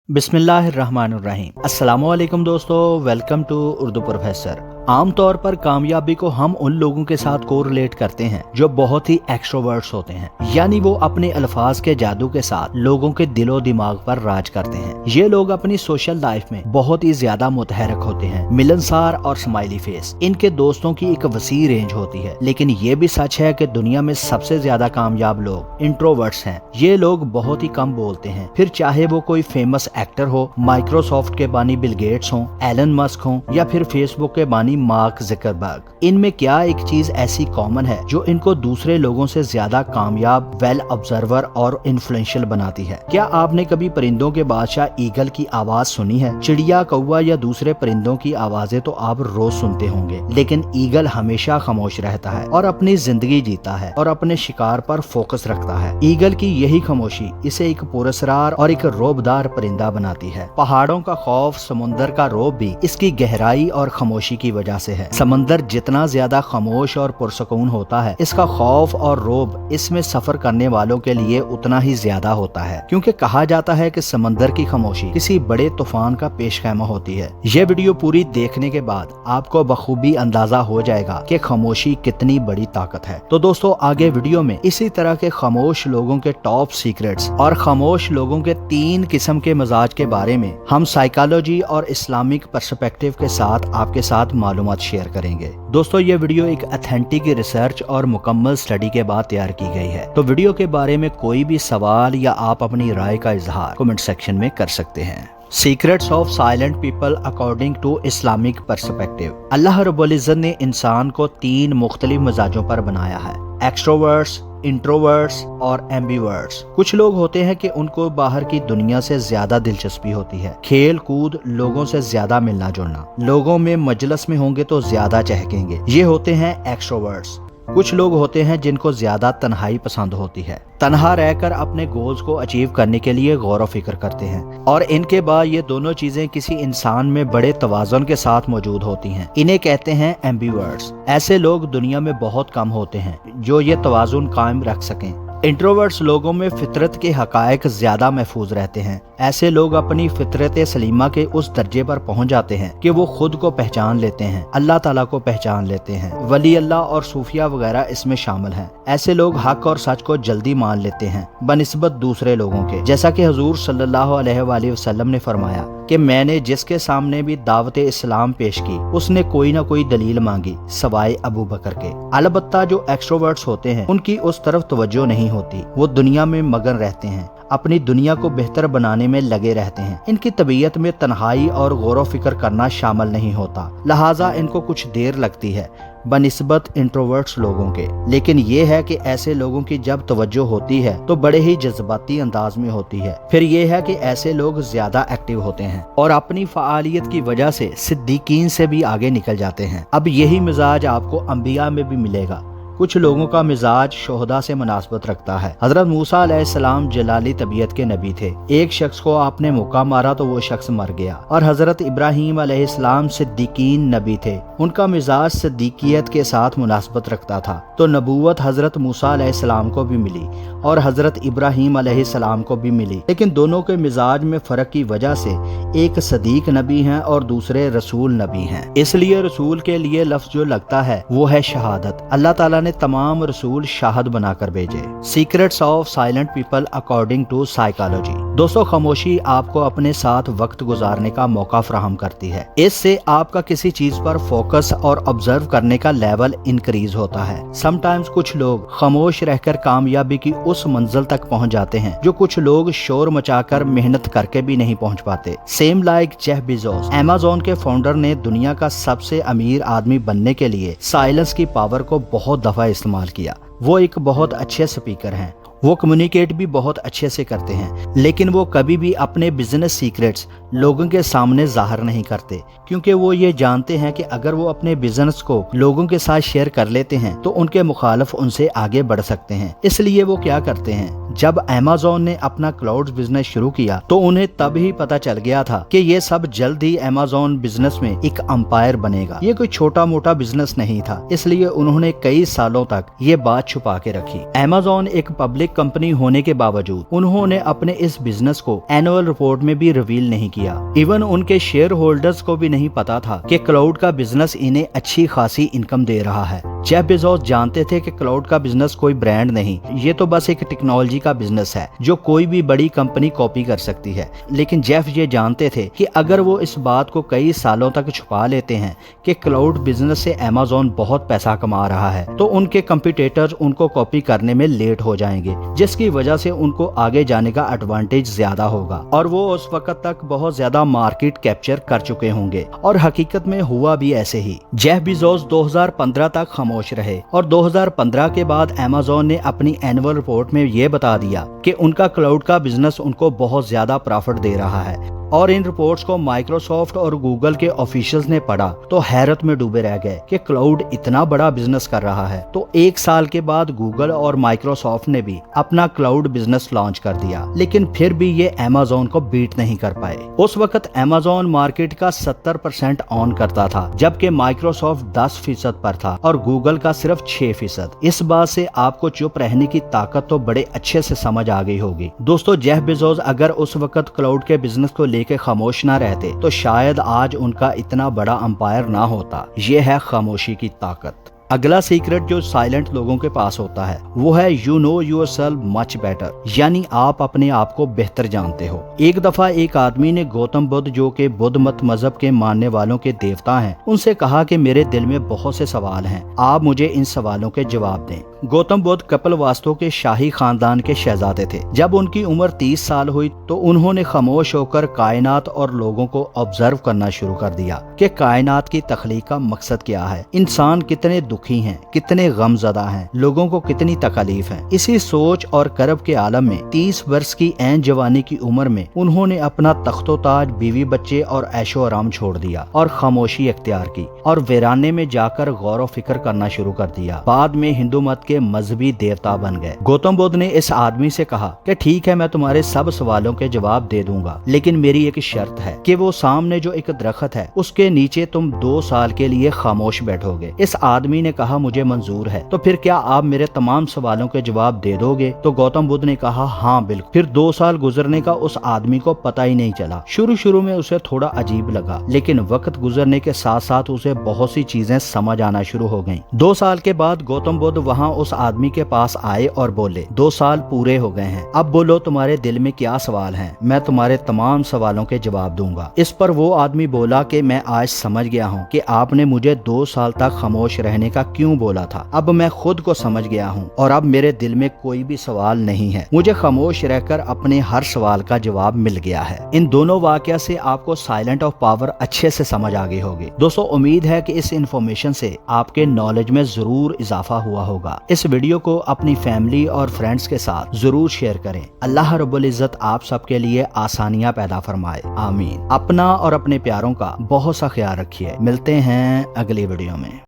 बिस्मिल्लाहिर्रहमानिर्रहीम। अस्सलामुअलैकुम दोस्तों, वेलकम टू उर्दू प्रोफेसर। आम तौर पर कामयाबी को हम उन लोगों के साथ कोरिलेट करते हैं जो बहुत ही एक्सट्रोवर्ट्स होते हैं, यानी वो अपने अल्फाज के जादू के साथ लोगों के दिलो दिमाग पर राज करते हैं। ये लोग अपनी सोशल लाइफ में बहुत ही ज्यादा मुतहरक होते हैं, मिलनसार और स्माइली फेस। इनके दोस्तों की एक वसी रेंज होती है, लेकिन ये भी सच है कि दुनिया में सबसे ज्यादा कामयाब लोग इंट्रोवर्ट्स हैं। ये लोग बहुत ही कम बोलते हैं, फिर चाहे वो कोई फेमस एक्टर हो, माइक्रोसॉफ्ट के बानी बिल गेट्स हों, एलन मस्क हों, या फिर फेसबुक के बानी मार्क ज़करबर्ग। इनमें क्या एक चीज ऐसी कॉमन है जो इनको दूसरे लोगों से ज्यादा कामयाब, वेल ऑब्जर्वर और इन्फ्लुएंशियल बनाती है? क्या आपने कभी परिंदों के बादशाह ईगल की आवाज सुनी है? चिड़िया, कौवा या दूसरे परिंदों की आवाजें तो आप रोज सुनते होंगे, लेकिन ईगल हमेशा खामोश रहता है और अपनी जिंदगी जीता है और अपने शिकार पर फोकस रखता है। ईगल की यही खामोशी इसे एक पुरस्कार और एक रोबदार परिंदा बनाती है। पहाड़ों का खौफ, समुंदर का रोब भी इसकी गहराई और खामोशी की वजह से है। समंदर जितना ज्यादा खामोश और पुरसकून होता है, इसका खौफ और रोब इसमें सफर करने वालों के लिए उतना ही ज्यादा होता है, क्योंकि कहा जाता है कि समंदर की खामोशी किसी बड़े तूफान का पेशखैमा होती है। यह वीडियो पूरी देखने के बाद आपको बखूबी अंदाजा हो जाएगा कि खामोशी कितनी बड़ी ताकत है। तो दोस्तों, आगे वीडियो में इसी तरह के खामोश लोगों के टॉप सीक्रेट्स और खामोश लोगों के 3 किस्म के मिजाज के बारे में हम साइकोलॉजी और इस्लामिक पर्सपेक्टिव के साथ आपके साथ मालूमात शेयर करेंगे। दोस्तों, ये वीडियो एक ऑथेंटिक रिसर्च और मुकम्मल स्टडी के बाद तैयार की गई है। तो वीडियो के बारे में कोई भी सवाल या आप अपनी राय का इजहार कमेंट सेक्शन में कर सकते हैं। Secrets of silent people according to Islamic perspective. अल्लाह रब्बुल इज्जत ने इंसान को 3 मुख्तलिफ मिजाजों पर बनाया है: एक्सट्रोवर्ट्स, इंट्रोवर्ट्स और एम्बिवर्ट्स। कुछ लोग होते हैं कि उनको बाहर की दुनिया से ज्यादा दिलचस्पी होती है, खेल कूद, लोगों से ज्यादा मिलना जुलना, लोगों में मजलिस में होंगे तो ज्यादा चहकेंगे। ये होते हैं एक्सट्रोवर्ट्स। कुछ लोग होते हैं जिनको ज्यादा तन्हाई पसंद होती है, तन्हा रहकर अपने गोल्स को अचीव करने के लिए गौर व फिक्र करते हैं, और इनके बाद ये दोनों चीजें किसी इंसान में बड़े तवाज़ुन के साथ मौजूद होती हैं। इन्हें कहते हैं एम्बिवर्ट्स। ऐसे लोग दुनिया में बहुत कम होते हैं जो ये तवाज़ुन कायम रख सकें। इंट्रोवर्ट्स लोगों में फितरत के हकायक ज्यादा महफूज रहते हैं। ऐसे लोग अपनी फितरत सलीमा के उस दर्जे पर पहुंच जाते हैं कि वो खुद को पहचान लेते हैं, अल्लाह ताला को पहचान लेते हैं। वली अल्लाह और सूफिया वगैरह इसमें शामिल हैं। ऐसे लोग हक और सच को जल्दी मान लेते हैं बनिस्बत दूसरे लोगों के, जैसा कि हुजूर सल्लल्लाहु अलैहि वसल्लम ने फरमाया कि मैंने जिसके सामने भी दावत इस्लाम पेश की, उसने कोई ना कोई दलील मांगी सवाए अबू बकर के। अलबत्ता जो एक्सट्रोवर्ट्स होते हैं उनकी उस तरफ तवज्जो नहीं होती, वो दुनिया में मगन रहते हैं, अपनी दुनिया को बेहतर बनाने में लगे रहते हैं। इनकी तबीयत में तन्हाई और गौर व फिक्र करना शामिल नहीं होता, लिहाजा इनको कुछ देर लगती है बनिस्बत इंट्रोवर्ट्स लोगों के। लेकिन ये है कि ऐसे लोगों की जब तवज्जो होती है तो बड़े ही जज्बाती अंदाज में होती है। फिर ये है कि ऐसे लोग ज्यादा एक्टिव होते हैं और अपनी फ़ालियत की वजह से सिद्दीकीन से भी आगे निकल जाते हैं। अब यही मिजाज आपको अंबिया में भी मिलेगा। कुछ लोगों का मिजाज शोहदा से मुनासबत रखता है। हजरत मूसा अलैहिस्सलाम जलाली तबीयत के नबी थे। एक शख्स को आपने मुक्का मारा तो वो शख्स मर गया। और हजरत इब्राहीम अलैहिस्सलाम सिद्दीकीन नबी थे, उनका मिजाज सिद्दीकियत के साथ मुनासबत रखता था। तो नबूवत हजरत मूसा अलैहिस्सलाम को भी मिली और हजरत इब्राहीम अलैहिस्सलाम को भी मिली, लेकिन दोनों के मिजाज में फर्क की वजह से एक सदीक नबी हैं और दूसरे रसूल नबी हैं। इसलिए रसूल के लिए लफ्ज जो लगता है वो है शहादत। अल्लाह ताला ने तमाम रसूल शाहद बनाकर भेजे। Secrets of silent people according to psychology. दोस्तों, खामोशी आपको अपने साथ वक्त गुजारने का मौका फराहम करती है। इससे आपका किसी चीज पर फोकस और ऑब्जर्व करने का लेवल इंक्रीज होता है। समटाइम्स कुछ लोग खामोश रहकर कामयाबी की उस मंजिल तक पहुंच जाते हैं जो कुछ लोग शोर मचाकर मेहनत करके भी नहीं पहुंच पाते। Same like Jeff Bezos, Amazon के फाउंडर ने दुनिया का सबसे अमीर आदमी बनने के लिए साइलेंस की पावर को बहुत दफा इस्तेमाल किया। वो एक बहुत अच्छे स्पीकर हैं, वो कम्युनिकेट भी बहुत अच्छे से करते हैं, लेकिन वो कभी भी अपने बिजनेस सीक्रेट्स लोगों के सामने जाहिर नहीं करते, क्योंकि वो ये जानते हैं कि अगर वो अपने बिजनेस को लोगों के साथ शेयर कर लेते हैं तो उनके मुखालिफ उनसे आगे बढ़ सकते हैं। इसलिए वो क्या करते हैं, जब अमेज़न ने अपना क्लाउड बिजनेस शुरू किया तो उन्हें तब ही पता चल गया था कि ये सब जल्द ही अमेज़न बिजनेस में एक अंपायर बनेगा। ये कोई छोटा मोटा बिजनेस नहीं था, इसलिए उन्होंने कई सालों तक ये बात छुपा के रखी। अमेज़न एक पब्लिक कंपनी होने के बावजूद उन्होंने अपने इस बिजनेस को एनुअल रिपोर्ट में भी रिवील नहीं किया। इवन उनके शेयर होल्डर्स को भी नहीं पता था कि क्लाउड का बिजनेस इन्हें अच्छी खासी इनकम दे रहा है। जेफ बेजोस जानते थे कि क्लाउड का बिजनेस कोई ब्रांड नहीं, ये तो बस एक टेक्नोलॉजी का बिजनेस है जो कोई भी बड़ी कंपनी कॉपी कर सकती है। लेकिन जेफ ये जानते थे कि अगर वो इस बात को कई सालों तक छुपा लेते हैं कि क्लाउड बिजनेस से अमेज़न बहुत पैसा कमा रहा है, तो उनके कंपटीटर्स उनको कॉपी करने में लेट हो जाएंगे, जिसकी वजह से उनको आगे जाने का एडवांटेज ज्यादा होगा और वो उस वक्त तक बहुत ज्यादा मार्केट कैप्चर कर चुके होंगे। और हकीकत में हुआ भी ऐसे ही। जेफ बेजोस 2015 तक खामोश रहे और 2015 के बाद अमेज़न ने अपनी एनुअल रिपोर्ट में ये बता दिया कि उनका क्लाउड का बिजनेस उनको बहुत ज्यादा प्रॉफिट दे रहा है। और इन रिपोर्ट्स को माइक्रोसॉफ्ट और गूगल के ऑफिशियल्स ने पढ़ा तो हैरत में डूबे रह गए कि क्लाउड इतना बड़ा बिजनेस कर रहा है। तो एक साल के बाद गूगल और माइक्रोसॉफ्ट ने भी अपना क्लाउड बिजनेस लॉन्च कर दिया, लेकिन फिर भी ये अमेज़न को बीट नहीं कर पाए। उस वक्त अमेज़न मार्केट का 70% ऑन करता था, जबकि माइक्रोसॉफ्ट 10% पर था और गूगल का सिर्फ 6%। इस बात से आपको चुप रहने की ताकत तो बड़े अच्छे से समझ आ गई होगी। दोस्तों, जेफ बेजोस अगर उस वक्त क्लाउड के बिजनेस को लेके खामोश ना रहते तो शायद आज उनका इतना बड़ा अंपायर ना होता। ये है खामोशी की ताकत। अगला सीक्रेट जो साइलेंट लोगों के पास होता है वो है you know yourself much better, यानी आप अपने आप को बेहतर जानते हो। एक दफा एक आदमी ने गौतम बुद्ध, जो कि बुद्ध मत मजहब के मानने वालों के देवता हैं, उनसे कहा कि मेरे दिल में बहुत से सवाल हैं, आप मुझे इन सवालों के जवाब दें। गौतम बुद्ध कपिलवास्तु के शाही खानदान के शहजादे थे। जब उनकी उम्र 30 साल हुई तो उन्होंने खामोश होकर कायनात और लोगों को ऑब्जर्व करना शुरू कर दिया कि कायनात की तख्लीक का मकसद क्या है, इंसान कितने दुखी हैं, कितने गमज़दा हैं, लोगों को कितनी तकलीफ है। इसी सोच और करब के आलम में 30 वर्ष की ऐन जवानी की उम्र में उन्होंने अपना तख्तो ताज, बीवी बच्चे और ऐशो आराम छोड़ दिया और खामोशी इख्तियार की और वीराने में जाकर गौर व फिक्र करना शुरू कर दिया। बाद में हिंदू मत के मजहबी देवता बन गए। गौतम बुद्ध ने इस आदमी से कहा कि ठीक है, मैं तुम्हारे सब सवालों के जवाब दे दूंगा, लेकिन मेरी एक शर्त है कि वो सामने जो एक दरख्त है उसके नीचे तुम 2 साल के लिए खामोश बैठोगे। इस आदमी ने कहा मुझे मंजूर है, तो फिर क्या आप मेरे तमाम सवालों के जवाब दे दोगे? तो गौतम बुद्ध ने कहा हाँ बिल्कुल। फिर 2 साल गुजरने का उस आदमी को पता ही नहीं चला। शुरू में उसे थोड़ा अजीब लगा, लेकिन वक्त गुजरने के साथ साथ उसे बहुत सी चीजें समझ आना शुरू हो गयी। 2 साल के बाद गौतम बुद्ध वहाँ उस आदमी के पास आए और बोले 2 साल पूरे हो गए हैं, अब बोलो तुम्हारे दिल में क्या सवाल हैं, मैं तुम्हारे तमाम सवालों के जवाब दूंगा। इस पर वो आदमी बोला कि मैं आज समझ गया हूँ कि आपने मुझे 2 साल तक खामोश रहने का क्यों बोला था। अब मैं खुद को समझ गया हूँ और अब मेरे दिल में कोई भी सवाल नहीं है। मुझे खामोश रहकर अपने हर सवाल का जवाब मिल गया है। इन दोनों वाकया से आपको साइलेंट ऑफ पावर अच्छे से समझ आ गई होगी। दोस्तों, उम्मीद है कि इस इन्फॉर्मेशन से आपके नॉलेज में जरूर इजाफा हुआ होगा। इस वीडियो को अपनी फैमिली और फ्रेंड्स के साथ जरूर शेयर करें। अल्लाह रब्बुल इज्जत आप सबके लिए आसानियां पैदा फरमाए, आमीन। अपना और अपने प्यारों का बहुत सा ख्याल रखिए। मिलते हैं अगली वीडियो में।